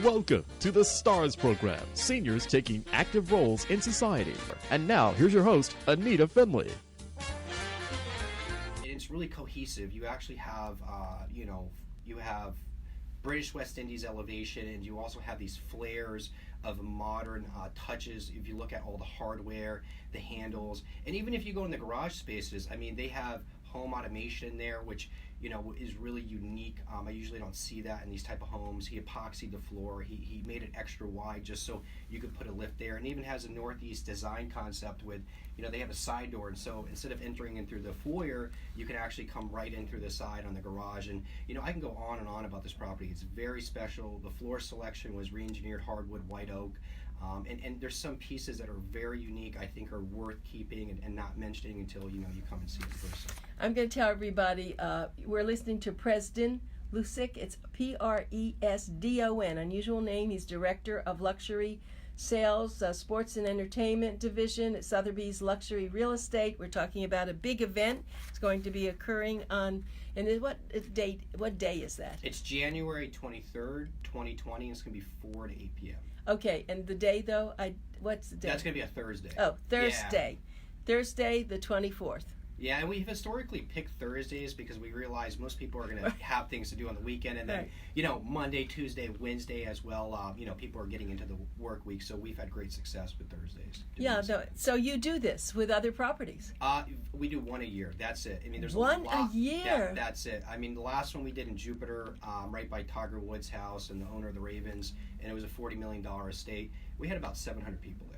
Welcome to the STARS program, seniors taking active roles in society. And now, here's your host, ANITA FINLEY. It's really cohesive. You actually have, you have British West Indies elevation, and you also have these flares of modern touches. If you look at all the hardware, the handles, and even if you go in the garage spaces, I mean, they have home automation in there, which is really unique. I usually don't see that in these type of homes. He epoxied the floor. He made it extra wide just so you could put a lift there, and even has a northeast design concept with, they have a side door, and so instead of entering in through the foyer, you can actually come right in through the side on the garage. And I can go on and on about this property. It's very special. The floor selection was re-engineered hardwood, white oak. And there's some pieces that are very unique, I think are worth keeping and not mentioning until you come and see it in person. I'm going to tell everybody, we're listening to PRESDON LUCZEK. It's P-R-E-S-D-O-N, unusual name. He's Director of Luxury Sales, Sports and Entertainment Division at Sotheby's Luxury Real Estate. We're talking about a big event. It's going to be occurring on, and what day is that? It's January 23rd, 2020. It's going to be 4 to 8 p.m. Okay, and the day though, what's the day? That's going to be a Thursday. Oh, Thursday. Yeah. Thursday the 24th. Yeah, and we've historically picked Thursdays because we realize most people are going to have things to do on the weekend, and then, Monday, Tuesday, Wednesday as well, people are getting into the work week, so we've had great success with Thursdays. Yeah, so you do this with other properties? We do one a year. That's it. I mean, there's one a lot. A year? Yeah, that's it. I mean, the last one we did in Jupiter, right by Tiger Woods' house and the owner of the Ravens, and it was a $40 million estate. We had about 700 people there.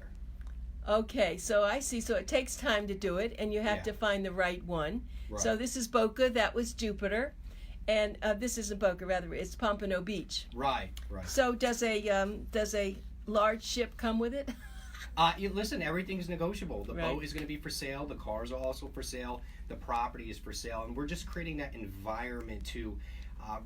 Okay, so I see. So it takes time to do it, and you have to find the right one. Right. So this is Boca. That was Jupiter, and this isn't Boca. Rather, it's Pompano Beach. Right. So does a large ship come with it? Listen, everything's negotiable. The boat is going to be for sale. The cars are also for sale. The property is for sale, and we're just creating that environment to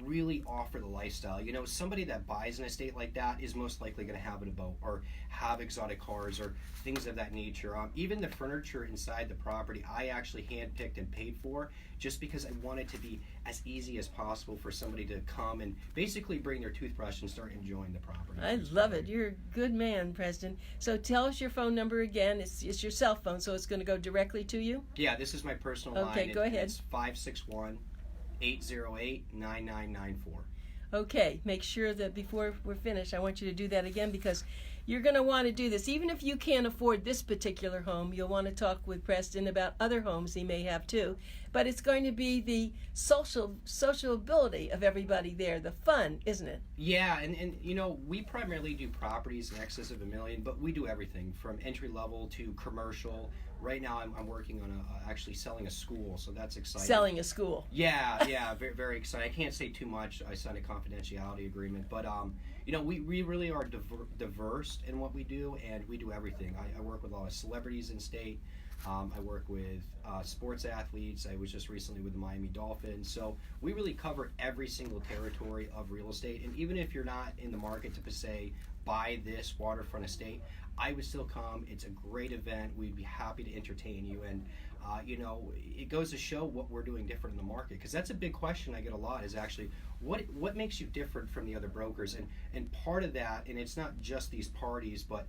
really offer the lifestyle. Somebody that buys an estate like that is most likely going to have a boat or have exotic cars or things of that nature. Even the furniture inside the property, I actually handpicked and paid for just because I want it to be as easy as possible for somebody to come and basically bring their toothbrush and start enjoying the property. I love it. You're a good man, Preston. So tell us your phone number again. It's your cell phone, so it's going to go directly to you? Yeah, this is my personal line. Okay, go ahead. It's 561-808-9994. Okay, make sure that before we're finished, I want you to do that again because you're going to want to do this. Even if you can't afford this particular home, you'll want to talk with Preston about other homes he may have too. But it's going to be the sociability of everybody there, the fun, isn't it? Yeah, and we primarily do properties in excess of $1 million, but we do everything from entry level to commercial. Right now, I'm working on actually selling a school, so that's exciting. Selling a school. Yeah, very, very exciting. I can't say too much. I signed a confidentiality agreement, but we really are diverse in what we do, and we do everything. I work with a lot of celebrities in state. I work with sports athletes. I was just recently with the Miami Dolphins. So we really cover every single territory of real estate. And even if you're not in the market to say buy this waterfront estate, I would still come. It's a great event. We'd be happy to entertain you. And it goes to show what we're doing different in the market, because that's a big question I get a lot, is actually what makes you different from the other brokers. And part of that, and it's not just these parties, but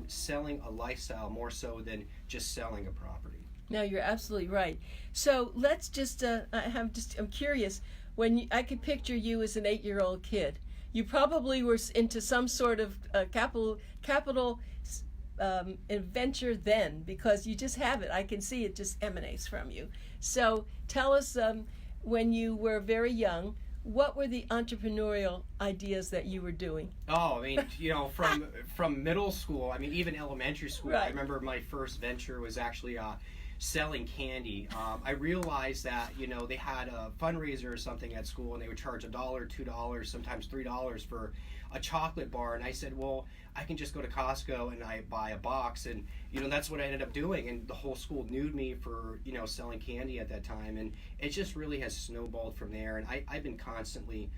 selling a lifestyle more so than just selling a property. No, you're absolutely right. So let's just I'm curious, I could picture you as an 8-year-old kid. You probably were into some sort of capital adventure then, because you just have it. I can see it just emanates from you. So tell us, when you were very young, what were the entrepreneurial ideas that you were doing? Oh, I mean, from middle school, I mean, even elementary school, I remember my first venture was actually selling candy. I realized that, they had a fundraiser or something at school, and they would charge $1, $2, sometimes $3 for a chocolate bar. And I said, well, I can just go to Costco and I buy a box. And, that's what I ended up doing. And the whole school knew me for, selling candy at that time. And it just really has snowballed from there. And I've been constantly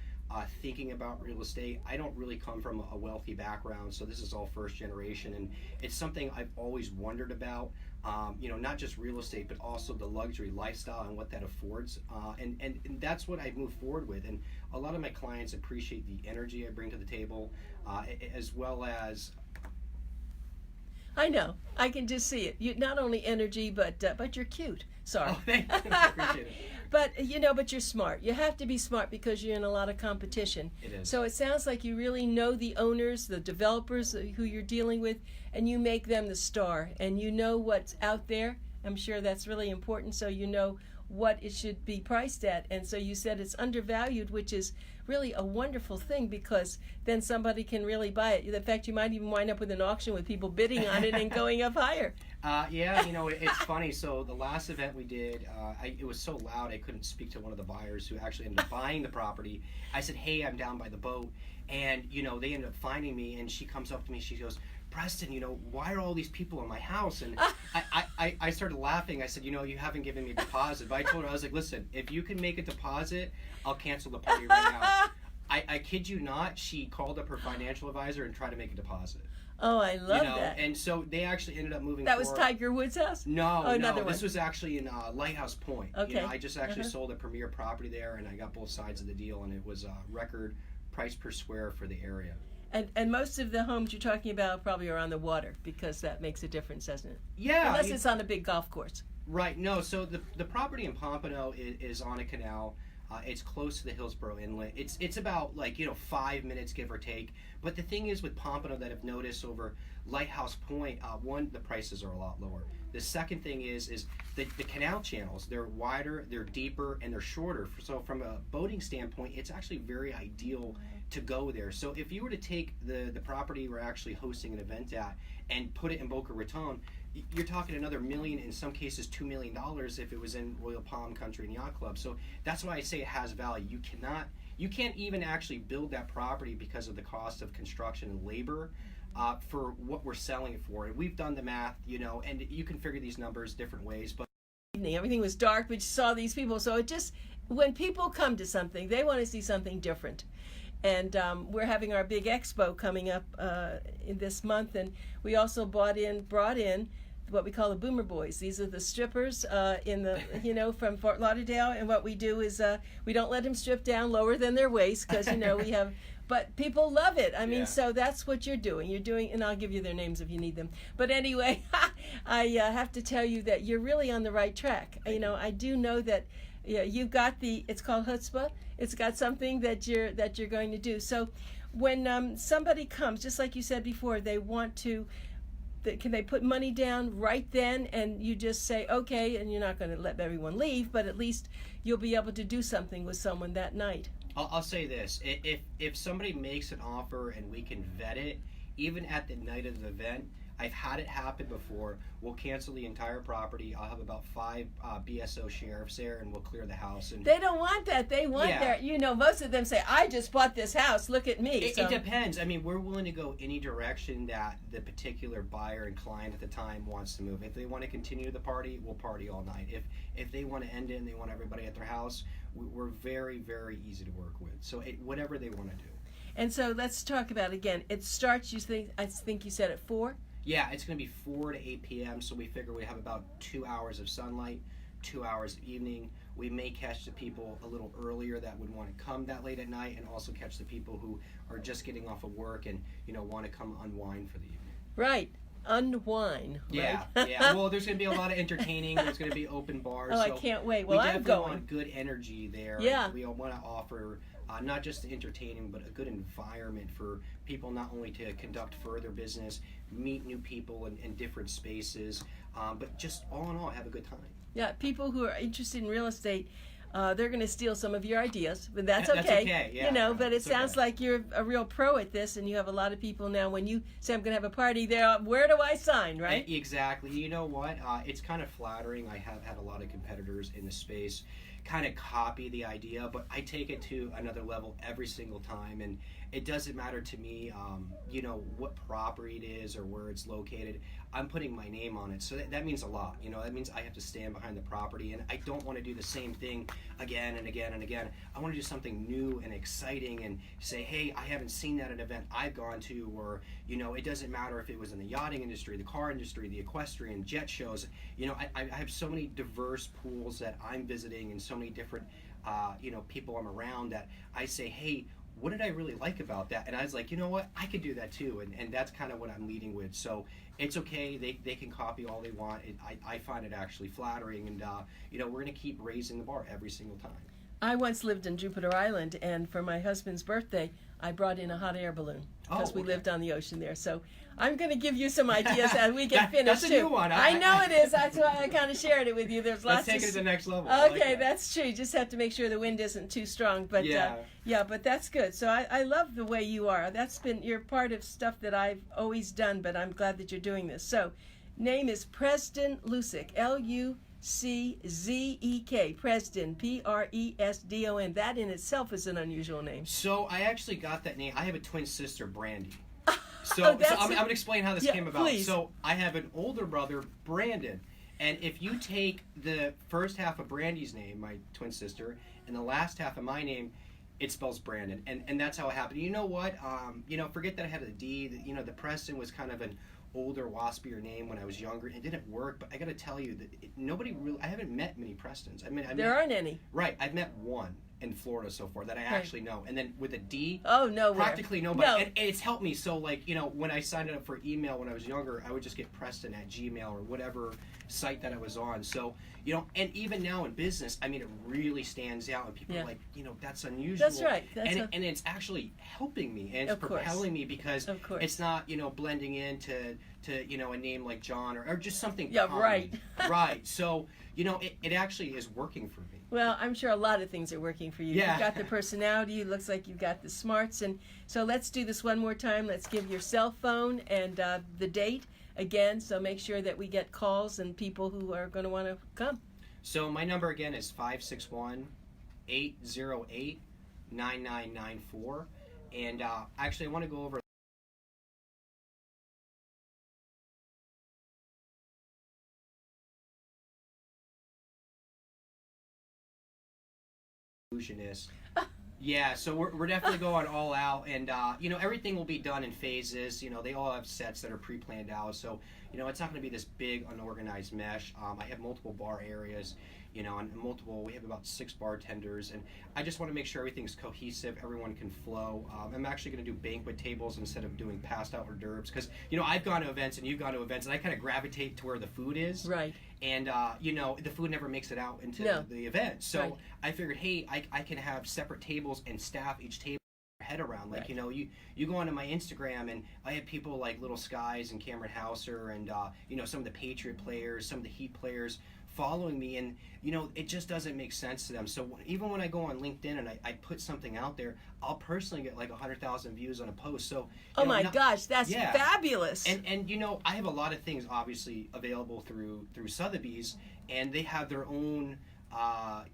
thinking about real estate. I don't really come from a wealthy background, so this is all first generation, and it's something I've always wondered about. Not just real estate, but also the luxury lifestyle and what that affords. And that's what I've moved forward with. And a lot of my clients appreciate the energy I bring to the table, as well as. I know. I can just see it. You not only energy, but you're cute. Sorry. Oh, thank you. I appreciate it. But you're smart. You have to be smart because you're in a lot of competition. It is. So it sounds like you really know the owners, the developers who you're dealing with, and you make them the star. And you know what's out there. I'm sure that's really important. So you know what it should be priced at. And so you said it's undervalued, which is really a wonderful thing because then somebody can really buy it. In fact, you might even wind up with an auction with people bidding on it and going up higher. Yeah, it's funny. So the last event we did, it was so loud I couldn't speak to one of the buyers who actually ended up buying the property. I said, hey, I'm down by the boat. And, they ended up finding me, and she comes up to me, she goes, Preston, why are all these people in my house? And I started laughing. I said, you haven't given me a deposit. But I told her, I was like, listen, if you can make a deposit, I'll cancel the party right now. I kid you not, she called up her financial advisor and tried to make a deposit. Oh, I love that. And so they actually ended up moving That forward. was Tiger Woods' house? No, another one. This was actually in Lighthouse Point. Okay. I just actually sold a premier property there, and I got both sides of the deal, and it was a record price per square for the area. And most of the homes you're talking about probably are on the water because that makes a difference, doesn't it? Yeah. Unless it's on a big golf course. Right. No, so the property in Pompano is on a canal. It's close to the Hillsborough Inlet. It's about 5 minutes, give or take. But the thing is with Pompano that I've noticed over Lighthouse Point, one, the prices are a lot lower. The second thing is the canal channels. They're wider, they're deeper, and they're shorter. So from a boating standpoint, it's actually very ideal to go there. So if you were to take the property we're actually hosting an event at and put it in Boca Raton, you're talking another $1 million, in some cases $2 million if it was in Royal Palm Country and Yacht Club. So that's why I say it has value. You can't even actually build that property because of the cost of construction and labor for what we're selling it for. And we've done the math, and you can figure these numbers different ways. But everything was dark, but you saw these people. So when people come to something, they want to see something different. And we're having our big expo coming up in this month, and we also brought in what we call the Boomer Boys. These are the strippers from Fort Lauderdale, and what we do is we don't let them strip down lower than their waist because we have. But people love it. I mean, so that's what you're doing. And I'll give you their names if you need them. But anyway, I have to tell you that you're really on the right track. I do know that. Yeah, you've got it's called chutzpah. It's got something that you're going to do. So when somebody comes, just like you said before, they want to, can they put money down right then and you just say, okay, and you're not going to let everyone leave, but at least you'll be able to do something with someone that night. I'll say this, if somebody makes an offer and we can vet it, even at the night of the event, I've had it happen before. We'll cancel the entire property. I'll have about 5 BSO sheriffs there, and we'll clear the house. And they don't want that. They want their, most of them say, I just bought this house. Look at me. It depends. I mean, we're willing to go any direction that the particular buyer and client at the time wants to move. If they want to continue the party, we'll party all night. If they want to end it and they want everybody at their house, we're very, very easy to work with. So whatever they want to do. And so let's talk about, again, it starts, I think you said at 4? Yeah, it's going to be 4 to 8 p.m., so we figure we have about 2 hours of sunlight, 2 hours of evening. We may catch the people a little earlier that would want to come that late at night, and also catch the people who are just getting off of work and want to come unwind for the evening. Right. Unwind. Yeah, right? Yeah. Well, there's going to be a lot of entertaining. There's going to be open bars. Oh, so I can't wait. Well, I'm going. We want good energy there. Yeah. We want to offer not just the entertaining, but a good environment for people not only to conduct further business, meet new people in different spaces, but just all in all, have a good time. Yeah, people who are interested in real estate, they're going to steal some of your ideas, but that's okay. That's okay, yeah. But it sounds like you're a real pro at this, and you have a lot of people now. When you say, I'm going to have a party, they're, where do I sign, right? Exactly. You know what? It's kind of flattering. I have had a lot of competitors in the space kind of copy the idea, but I take it to another level every single time, and it doesn't matter to me what property it is or where it's located. I'm putting my name on it. So that means a lot. You know, that means I have to stand behind the property, and I don't want to do the same thing again and again and again. I want to do something new and exciting and say, hey, I haven't seen that at an event I've gone to, or, you know, it doesn't matter if it was in the yachting industry, the car industry, the equestrian, jet shows. You know, I have so many diverse pools that I'm visiting and so many different, you know, people I'm around that I say, hey, what did I really like about that? And I was like, you know what, I could do that too. And that's kind of what I'm leading with. So it's okay, they can copy all they want. I find it actually flattering, and you know, we're going to keep raising the bar every single time. I once lived in Jupiter Island, and for my husband's birthday, I brought in a hot air balloon because we lived on the ocean there. So I'm going to give you some ideas as we get finished. That's a new one. I know it is. That's why I kind of shared it with you. There's lots. Let's take it to the next level. Okay, that's true. You just have to make sure the wind isn't too strong. But yeah, but that's good. So I love the way you are. You're part of stuff that I've always done, but I'm glad that you're doing this. So, name is PRESDON LUCZEK. LUCZEK. PRESDON. PRESDON. That in itself is an unusual name. So I actually got that name. I have a twin sister, Brandy. So I'm going to explain how this came about. Please. So I have an older brother, Brandon. And if you take the first half of Brandy's name, my twin sister, and the last half of my name, it spells Brandon. And that's how it happened. You know what? You know, forget that I had a D. You know, the Preston was kind of an older, waspier name when I was younger. It didn't work, but I got to tell you that I haven't met many Prestons. There aren't any. Right. I've met one in Florida so far that I actually know. And then with a D, nowhere. Practically nobody. No. And it's helped me. So, like, you know, when I signed up for email when I was younger, I would just get Preston at Gmail or whatever site that I was on. So, you know, and even now in business, I mean, it really stands out. And people are like, you know, that's unusual. That's right. And it's actually helping me. And it's propelling me because it's not, you know, blending into you know, a name like John or just something common. Right. Right. So, you know, it actually is working for me. Well, I'm sure a lot of things are working for you. Yeah. You've got the personality. It looks like you've got the smarts. And so let's do this one more time. Let's give your cell phone and the date again. So make sure that we get calls and people who are going to want to come. So my number again is 561-808-9994. And actually, I want to go over illusionist. Yeah, so we're definitely going all out, and you know, everything will be done in phases. You know, they all have sets that are pre-planned out, so you know, it's not going to be this big unorganized mesh. I have multiple bar areas, you know, and we have about 6 bartenders, and I just want to make sure everything's cohesive, everyone can flow. I'm actually going to do banquet tables instead of doing passed out hors d'oeuvres, because you know, I've gone to events and you've gone to events, and I kind of gravitate to where the food is. Right. And you know, the food never makes it out into the event. So I figured, hey, I can have separate tables and staff each table head around. Like, you know, you go onto my Instagram and I have people like Little Skies and Cameron Hauser and you know, some of the Patriot players, some of the Heat players following me, and you know, it just doesn't make sense to them. So even when I go on LinkedIn and I put something out there, I'll personally get like 100,000 views on a post. So gosh, that's fabulous. And you know, I have a lot of things obviously available through Sotheby's, and they have their own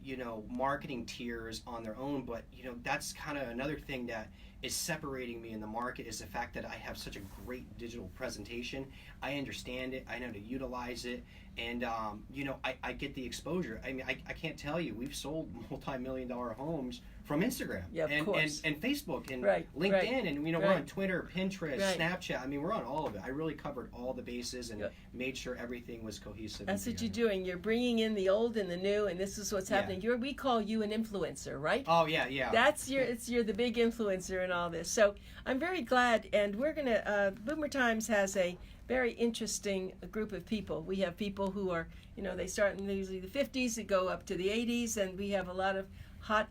you know, marketing tiers on their own. But you know, that's kind of another thing that is separating me in the market, is the fact that I have such a great digital presentation. I understand it, I know to utilize it, and you know, I get the exposure. I mean, I can't tell you, we've sold multi-million-dollar homes from Instagram and Facebook and LinkedIn, and you know, we're on Twitter, Pinterest, Snapchat. I mean, we're on all of it. I really covered all the bases and made sure everything was cohesive. That's what you're doing. You're bringing in the old and the new, and this is what's happening. We call you an influencer, right? Oh yeah. That's you're the big influencer in all this. So I'm very glad, and we're gonna Boomer Times has a very interesting group of people. We have people who are, you know, they start in usually the 50s and go up to the 80s, and we have a lot of hot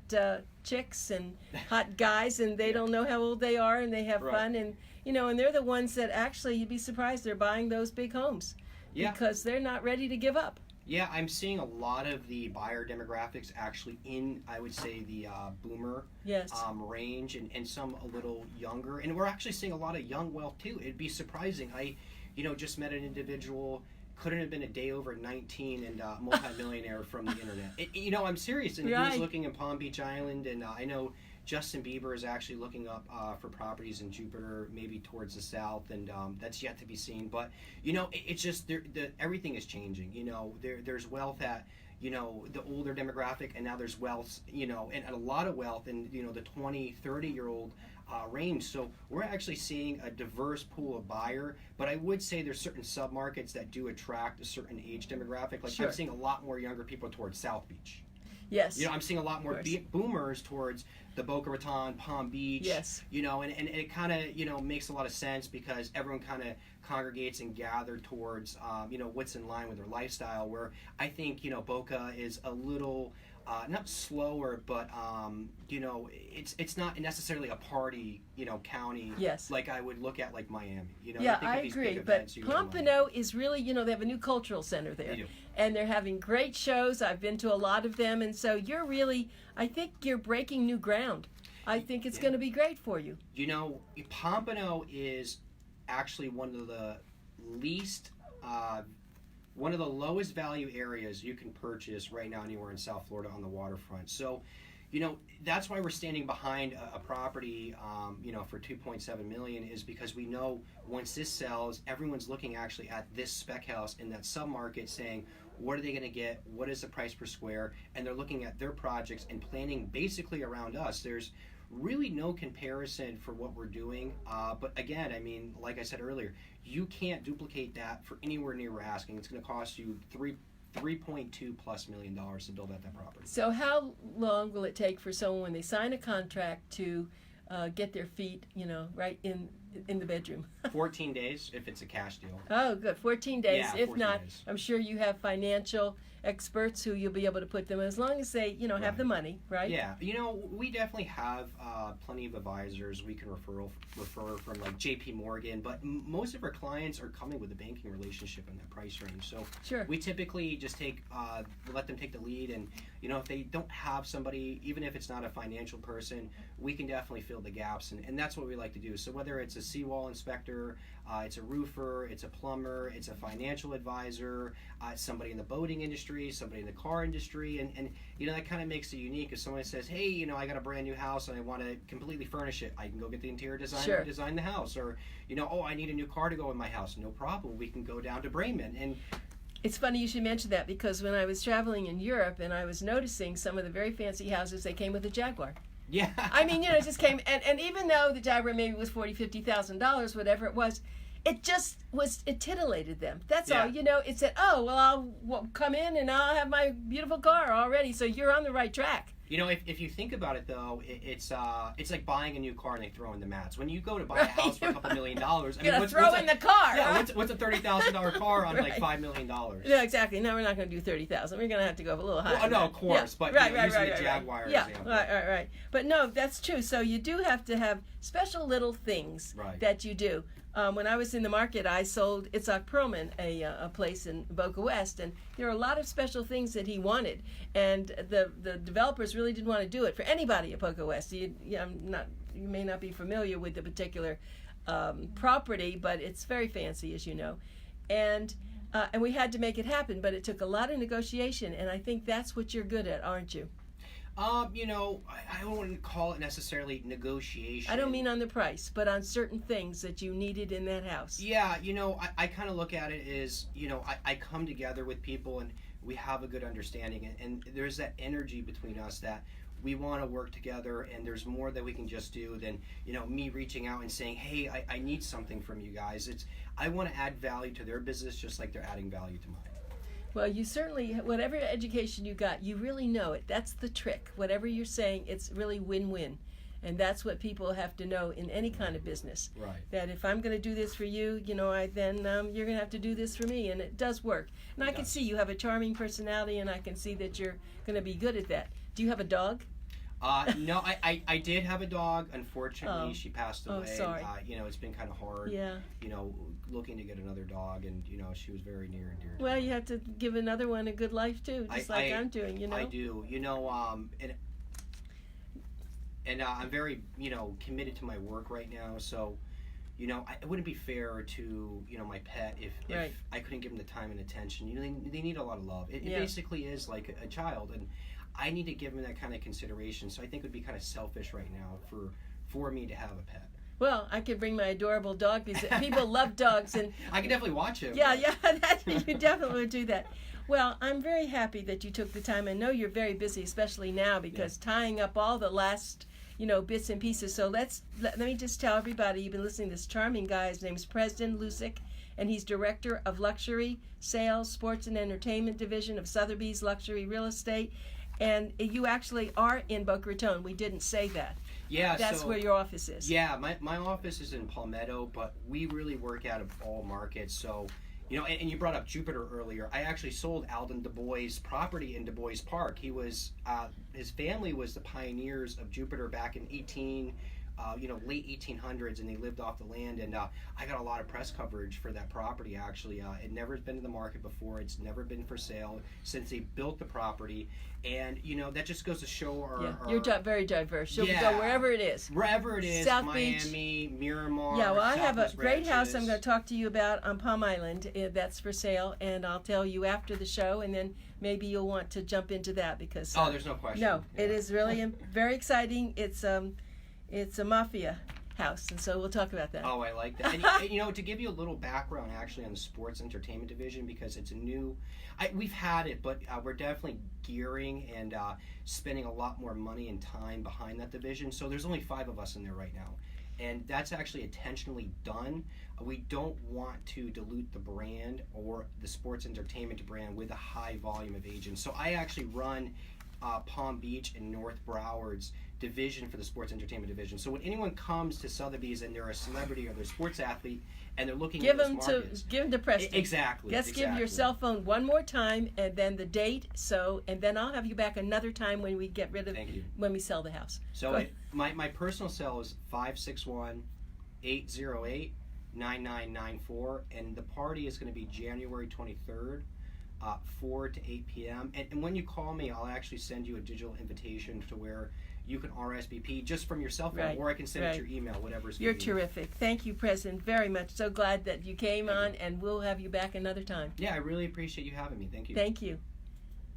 chicks and hot guys, and they don't know how old they are, and they have fun, and you know, and they're the ones that actually, you'd be surprised, they're buying those big homes because they're not ready to give up. Yeah, I'm seeing a lot of the buyer demographics actually in, I would say, the boomer range, and some a little younger, and we're actually seeing a lot of young wealth too. It'd be surprising. I, you know, just met an individual, couldn't have been a day over 19, and multimillionaire from the internet. You know, I'm serious, and he was looking in Palm Beach Island, and I know Justin Bieber is actually looking up for properties in Jupiter, maybe towards the south, and that's yet to be seen. But it's just everything is changing. There's wealth at the older demographic, and now there's wealth, and a lot of wealth in the 20, 30-year-old range. So we're actually seeing a diverse pool of buyer, but I would say there's certain submarkets that do attract a certain age demographic. Like Sure. I'm seeing a lot more younger people towards South Beach. Yes. I'm seeing a lot more boomers towards the Boca Raton, Palm Beach. Yes. And it kind of, makes a lot of sense because everyone kind of congregates and gather towards, what's in line with their lifestyle, where I think, Boca is a little, not slower, but, it's not necessarily a party, county. Yes. Like I would look at like Miami. Yeah, I agree. But Pompano is really, they have a new cultural center there. They do. And they're having great shows. I've been to a lot of them. And so I think you're breaking new ground. I think it's going to be great for you. Pompano is actually one of the lowest value areas you can purchase right now anywhere in South Florida on the waterfront. So, that's why we're standing behind a property, for $2.7 million, is because we know once this sells, everyone's looking actually at this spec house in that submarket saying, what are they going to get? What is the price per square? And they're looking at their projects and planning basically around us. There's really no comparison for what we're doing. But again, like I said earlier, you can't duplicate that for anywhere near we're asking. It's going to cost you $3.2+ million to build out that property. So how long will it take for someone, when they sign a contract, to get their feet, right in the bedroom? 14 days if it's a cash deal. Oh, good. 14 days. Yeah, if 14 not, days. I'm sure you have financial experts who you'll be able to put them, as long as they, have the money, right? Yeah. We definitely have plenty of advisors we can refer from, like JP Morgan, but most of our clients are coming with a banking relationship in that price range. So Sure. we typically just let them take the lead, and if they don't have somebody, even if it's not a financial person, we can definitely fill the gaps, and that's what we like to do. So whether it's a seawall inspector, it's a roofer, it's a plumber, it's a financial advisor, it's somebody in the boating industry, somebody in the car industry, and that kind of makes it unique. If someone says, hey, I got a brand new house and I want to completely furnish it, I can go get the interior designer Sure. and design the house. Or I need a new car to go in my house. No problem, we can go down to Bremen. And It's funny you should mention that, because when I was traveling in Europe and I was noticing some of the very fancy houses, they came with a Jaguar. yeah, It just came, and even though the Jaguar maybe was $40,000-$50,000, whatever it was, it titillated them. That's all. It said, oh, well, I'll come in and I'll have my beautiful car already. So you're on the right track. If you think about it, though, it's like buying a new car and they throw in the mats. When you go to buy a house for a couple $1 million, Throw in the car. Yeah, right? what's a $30,000 car on Right. like $5 million? No, exactly. No, we're not going to do 30,000. We're going to have to go a little higher. Well, no, of course, but using the Jaguar Yeah, example. right. But no, that's true. So you do have to have special little things Right. that you do. When I was in the market, I sold Itzhak Perlman a place in Boca West, and there were a lot of special things that he wanted, and the developers really didn't want to do it for anybody at Boca West. You may not be familiar with the particular property, but it's very fancy, as you know, and we had to make it happen. But it took a lot of negotiation, and I think that's what you're good at, aren't you? I wouldn't call it necessarily negotiation. I don't mean on the price, but on certain things that you needed in that house. Yeah, I kind of look at it as, I come together with people and we have a good understanding, and there's that energy between us that we want to work together, and there's more that we can just do than, me reaching out and saying, hey, I need something from you guys. I want to add value to their business just like they're adding value to mine. Well, you certainly, whatever education you got, you really know it. That's the trick. Whatever you're saying, it's really win-win. And that's what people have to know in any kind of business. Right. That if I'm going to do this for you, then you're going to have to do this for me. And it does work. And I can see you have a charming personality, and I can see that you're going to be good at that. Do you have a dog? No, I did have a dog. Unfortunately, she passed away. Oh, sorry. And, it's been kind of hard. Yeah. Looking to get another dog, and she was very near and dear to Well, me. you have to give another one a good life too, just like I'm doing. I do. And I'm very committed to my work right now. So, it wouldn't be fair to my pet if Right. I couldn't give them the time and attention. They need a lot of love. It Yeah. basically is like a child, and I need to give them that kind of consideration. So I think it would be kind of selfish right now for me to have a pet. Well, I could bring my adorable dog because people love dogs, and I can definitely watch him. Yeah, you definitely would do that. Well, I'm very happy that you took the time. I know you're very busy, especially now, because tying up all the last, bits and pieces. So let me just tell everybody, you've been listening to this charming guy. His name is PRESDON LUCZEK, and he's Director of Luxury Sales, Sports and Entertainment Division of Sotheby's Luxury Real Estate. And you actually are in Boca Raton. We didn't say that. Yeah, that's where your office is. Yeah, my office is in Palmetto, but we really work out of all markets. So, and you brought up Jupiter earlier. I actually sold Alden Du Bois' property in Du Bois Park. He was, his family was the pioneers of Jupiter back in late 1800s, and they lived off the land. And I got a lot of press coverage for that property. Actually, it never been to the market before. It's never been for sale since they built the property. And that just goes to show our you're very diverse. You'll go wherever it is. Wherever it is, South Miami, Beach. Miramar. Yeah, well, I have a great Ranches. house I'm going to talk to you about on Palm Island. That's for sale, and I'll tell you after the show, and then maybe you'll want to jump into that because. There's no question. No, it is really very exciting. It's a mafia house, and so we'll talk about that. Oh, I like that. And to give you a little background actually on the sports entertainment division, because it's a new, we've had it, but we're definitely gearing and spending a lot more money and time behind that division. So there's only 5 of us in there right now, and that's actually intentionally done. We don't want to dilute the brand or the sports entertainment brand with a high volume of agents. So I actually run Palm Beach and North Broward's division for the sports entertainment division. So when anyone comes to Sotheby's and they're a celebrity or they're a sports athlete and they're looking at those markets, give them to Preston. Exactly. Let's give your cell phone one more time and then the date. And then I'll have you back another time when we get rid of when we sell the house. So my personal cell is 561-808-9994, and the party is going to be January 23rd. 4 to 8 p.m. And when you call me, I'll actually send you a digital invitation to where you can RSVP just from your cell phone, or I can send it to your email, whatever's You're convenient. terrific. Thank you, President, very much. So glad that you came on, and we'll have you back another time. Yeah, I really appreciate you having me. Thank you. Thank you.